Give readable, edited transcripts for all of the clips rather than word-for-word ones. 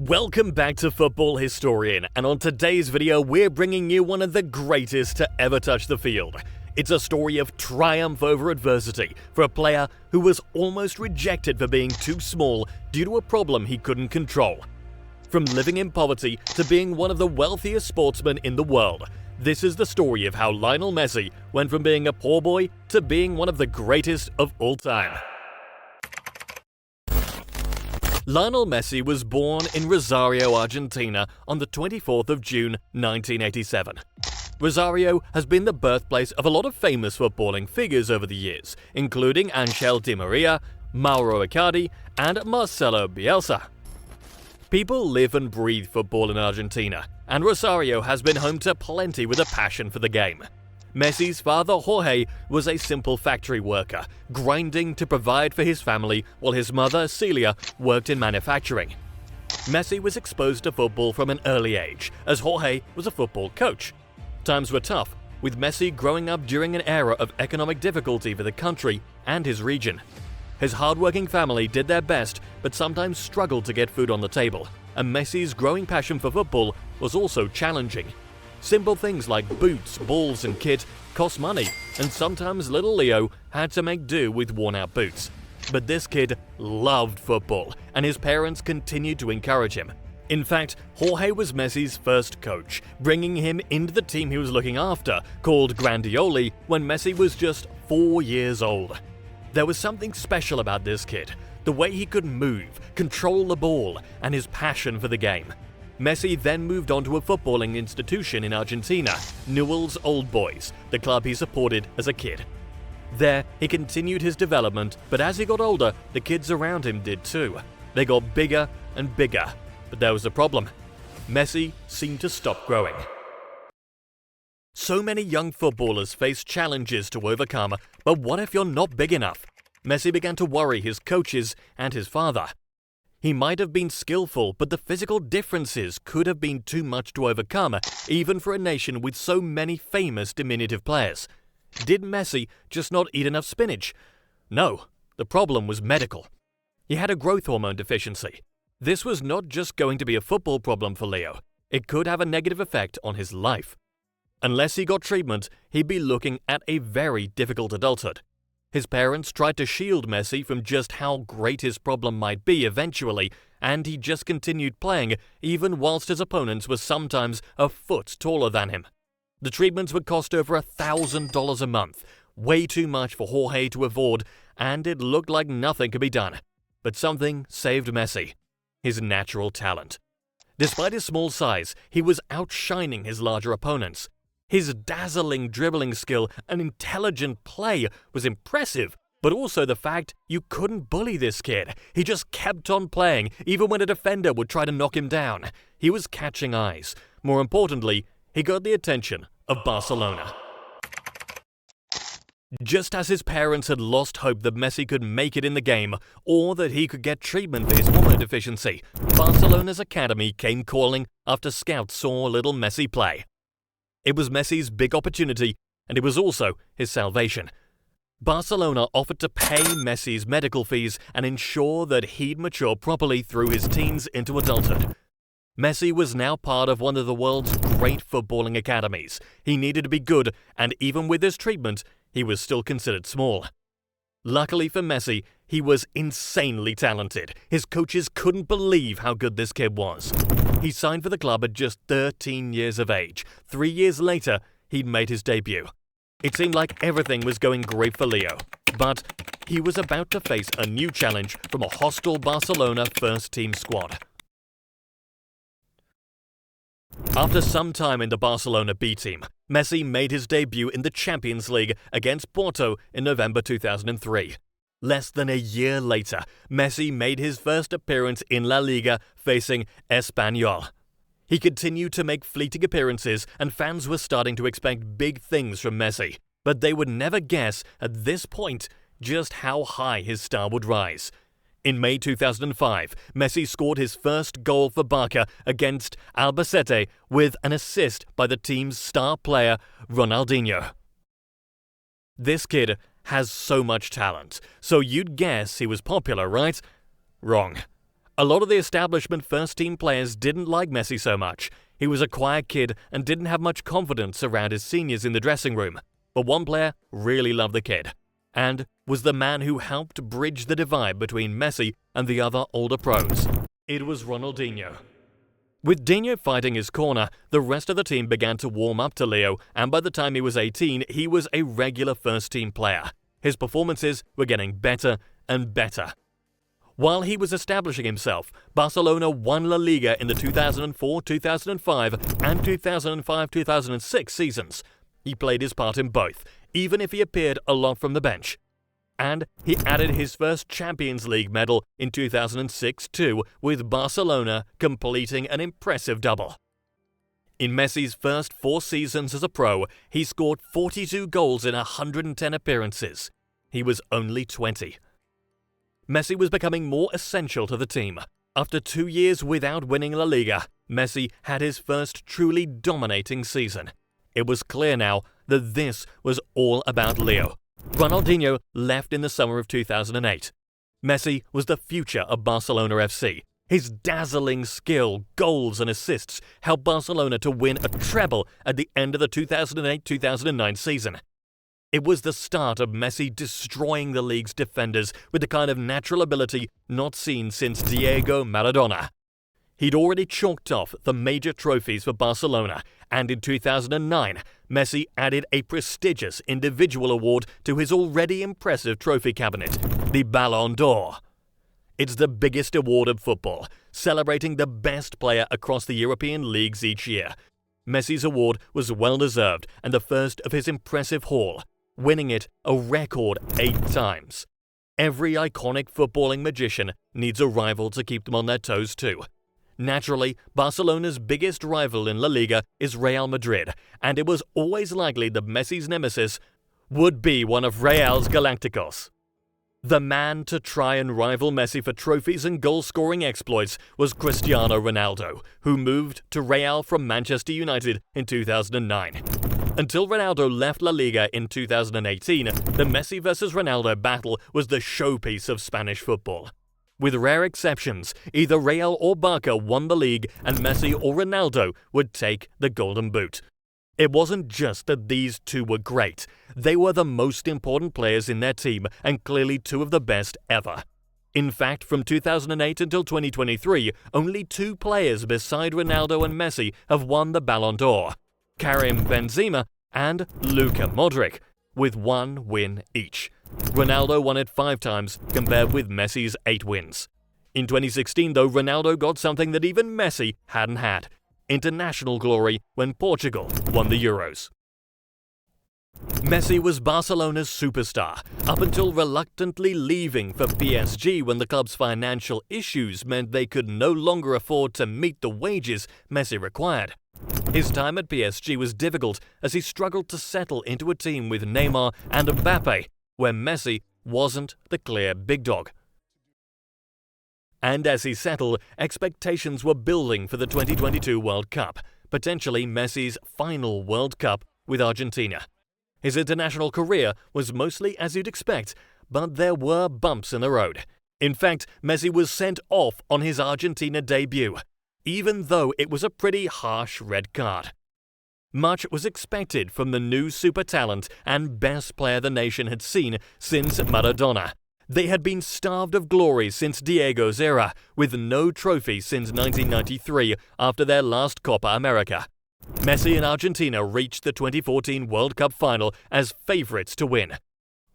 Welcome back to Football Historian, and on today's video we're bringing you one of the greatest to ever touch the field. It's a story of triumph over adversity for a player who was almost rejected for being too small due to a problem he couldn't control. From living in poverty to being one of the wealthiest sportsmen in the world, this is the story of how Lionel Messi went from being a poor boy to being one of the greatest of all time. Lionel Messi was born in Rosario, Argentina on the 24th of June 1987. Rosario has been the birthplace of a lot of famous footballing figures over the years, including Angel Di Maria, Mauro Icardi, and Marcelo Bielsa. People live and breathe football in Argentina, and Rosario has been home to plenty with a passion for the game. Messi's father Jorge was a simple factory worker, grinding to provide for his family while his mother Celia worked in manufacturing. Messi was exposed to football from an early age, as Jorge was a football coach. Times were tough, with Messi growing up during an era of economic difficulty for the country and his region. His hardworking family did their best, but sometimes struggled to get food on the table, and Messi's growing passion for football was also challenging. Simple things like boots, balls and kit cost money, and sometimes little Leo had to make do with worn-out boots. But this kid loved football, and his parents continued to encourage him. In fact, Jorge was Messi's first coach, bringing him into the team he was looking after, called Grandioli, when Messi was just 4 years old. There was something special about this kid, the way he could move, control the ball, and his passion for the game. Messi then moved on to a footballing institution in Argentina, Newell's Old Boys, the club he supported as a kid. There, he continued his development, but as he got older, the kids around him did too. They got bigger and bigger, but there was a problem. Messi seemed to stop growing. So many young footballers face challenges to overcome, but what if you're not big enough? Messi began to worry his coaches and his father. He might have been skillful, but the physical differences could have been too much to overcome, even for a nation with so many famous diminutive players. Did Messi just not eat enough spinach? No, the problem was medical. He had a growth hormone deficiency. This was not just going to be a football problem for Leo. It could have a negative effect on his life. Unless he got treatment, he'd be looking at a very difficult adulthood. His parents tried to shield Messi from just how great his problem might be eventually, and he just continued playing even whilst his opponents were sometimes a foot taller than him. The treatments would cost over $1,000 a month, way too much for Jorge to afford, and it looked like nothing could be done. But something saved Messi: his natural talent. Despite his small size, he was outshining his larger opponents. His dazzling dribbling skill and intelligent play was impressive, but also the fact you couldn't bully this kid. He just kept on playing, even when a defender would try to knock him down. He was catching eyes. More importantly, he got the attention of Barcelona. Just as his parents had lost hope that Messi could make it in the game, or that he could get treatment for his hormone deficiency, Barcelona's academy came calling after scouts saw little Messi play. It was Messi's big opportunity, and it was also his salvation. Barcelona offered to pay Messi's medical fees and ensure that he'd mature properly through his teens into adulthood. Messi was now part of one of the world's great footballing academies. He needed to be good, and even with his treatment, he was still considered small. Luckily for Messi, he was insanely talented. His coaches couldn't believe how good this kid was. He signed for the club at just 13 years of age. 3 years later, he'd made his debut. It seemed like everything was going great for Leo, but he was about to face a new challenge from a hostile Barcelona first-team squad. After some time in the Barcelona B team, Messi made his debut in the Champions League against Porto in November 2003. Less than a year later, Messi made his first appearance in La Liga facing Espanyol. He continued to make fleeting appearances, and fans were starting to expect big things from Messi, but they would never guess at this point just how high his star would rise. In May 2005, Messi scored his first goal for Barca against Albacete with an assist by the team's star player, Ronaldinho. This kid has so much talent, so you'd guess he was popular, right? Wrong. A lot of the establishment first-team players didn't like Messi so much. He was a quiet kid and didn't have much confidence around his seniors in the dressing room. But one player really loved the kid, and was the man who helped bridge the divide between Messi and the other older pros. It was Ronaldinho. With Dino fighting his corner, the rest of the team began to warm up to Leo, and by the time he was 18, he was a regular first-team player. His performances were getting better and better. While he was establishing himself, Barcelona won La Liga in the 2004-2005 and 2005-2006 seasons. He played his part in both, even if he appeared a lot from the bench. And he added his first Champions League medal in 2006 too, with Barcelona completing an impressive double. In Messi's first 4 seasons as a pro, he scored 42 goals in 110 appearances. He was only 20. Messi was becoming more essential to the team. After 2 years without winning La Liga, Messi had his first truly dominating season. It was clear now that this was all about Leo. Ronaldinho left in the summer of 2008. Messi was the future of Barcelona FC. His dazzling skill, goals and assists helped Barcelona to win a treble at the end of the 2008-2009 season. It was the start of Messi destroying the league's defenders with the kind of natural ability not seen since Diego Maradona. He'd already chalked off the major trophies for Barcelona, and in 2009, Messi added a prestigious individual award to his already impressive trophy cabinet, the Ballon d'Or. It's the biggest award of football, celebrating the best player across the European leagues each year. Messi's award was well-deserved and the first of his impressive haul, winning it a record 8 times. Every iconic footballing magician needs a rival to keep them on their toes too. Naturally, Barcelona's biggest rival in La Liga is Real Madrid, and it was always likely that Messi's nemesis would be one of Real's Galacticos. The man to try and rival Messi for trophies and goal-scoring exploits was Cristiano Ronaldo, who moved to Real from Manchester United in 2009. Until Ronaldo left La Liga in 2018, the Messi vs Ronaldo battle was the showpiece of Spanish football. With rare exceptions, either Real or Barca won the league and Messi or Ronaldo would take the Golden Boot. It wasn't just that these two were great, they were the most important players in their team and clearly 2 of the best ever. In fact, from 2008 until 2023, only 2 players beside Ronaldo and Messi have won the Ballon d'Or: Karim Benzema and Luka Modric, with 1 win each. Ronaldo won it 5 times, compared with Messi's 8 wins. In 2016, though, Ronaldo got something that even Messi hadn't had: international glory when Portugal won the Euros. Messi was Barcelona's superstar, up until reluctantly leaving for PSG when the club's financial issues meant they could no longer afford to meet the wages Messi required. His time at PSG was difficult as he struggled to settle into a team with Neymar and Mbappe, where Messi wasn't the clear big dog. And as he settled, expectations were building for the 2022 World Cup, potentially Messi's final World Cup with Argentina. His international career was mostly as you'd expect, but there were bumps in the road. In fact, Messi was sent off on his Argentina debut, even though it was a pretty harsh red card. Much was expected from the new super talent and best player the nation had seen since Maradona. They had been starved of glory since Diego's era, with no trophy since 1993 after their last Copa America. Messi and Argentina reached the 2014 World Cup final as favourites to win.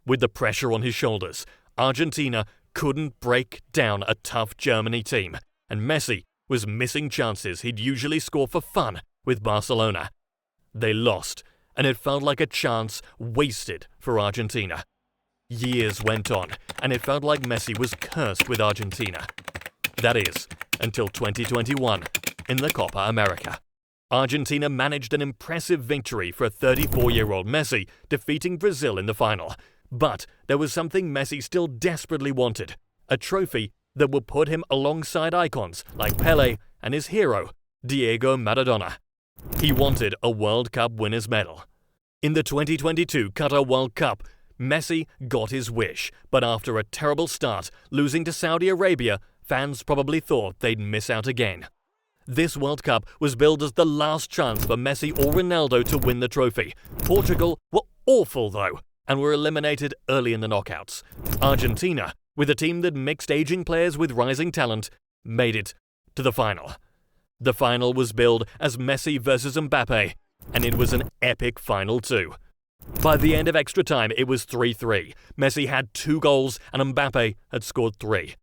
With the pressure on his shoulders, Argentina couldn't break down a tough Germany team, and Messi was missing chances he'd usually score for fun with Barcelona. They lost, and it felt like a chance wasted for Argentina. Years went on, and it felt like Messi was cursed with Argentina. That is, until 2021, in the Copa America. Argentina managed an impressive victory for a 34-year-old Messi, defeating Brazil in the final. But there was something Messi still desperately wanted: a trophy that would put him alongside icons like Pelé and his hero, Diego Maradona. He wanted a World Cup winner's medal. In the 2022 Qatar World Cup, Messi got his wish, but after a terrible start, losing to Saudi Arabia, fans probably thought they'd miss out again. This World Cup was billed as the last chance for Messi or Ronaldo to win the trophy. Portugal were awful though, and were eliminated early in the knockouts. Argentina, with a team that mixed aging players with rising talent, made it to the final. The final was billed as Messi versus Mbappe, and it was an epic final too. By the end of extra time, it was 3-3. Messi had 2 goals and Mbappe had scored 3.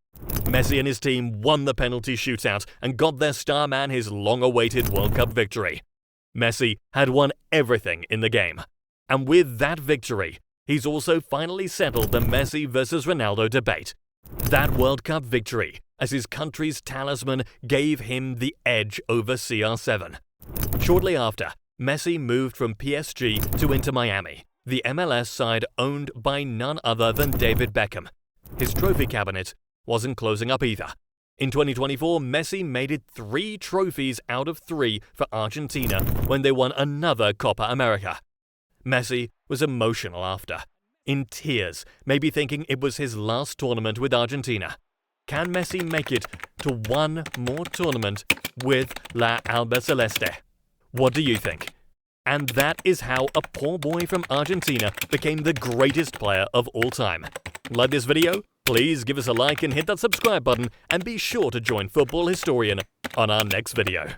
Messi and his team won the penalty shootout and got their star man his long-awaited World Cup victory. Messi had won everything in the game. And with that victory, he's also finally settled the Messi versus Ronaldo debate. That World Cup victory, as his country's talisman, gave him the edge over CR7. Shortly after, Messi moved from PSG to Inter Miami, the MLS side owned by none other than David Beckham. His trophy cabinet wasn't closing up either. In 2024, Messi made it 3 trophies out of 3 for Argentina when they won another Copa America. Messi was emotional after, in tears, maybe thinking it was his last tournament with Argentina. Can Messi make it to one more tournament with La Albiceleste? What do you think? And that is how a poor boy from Argentina became the greatest player of all time. Like this video? Please give us a like and hit that subscribe button, and be sure to join Football Historian on our next video.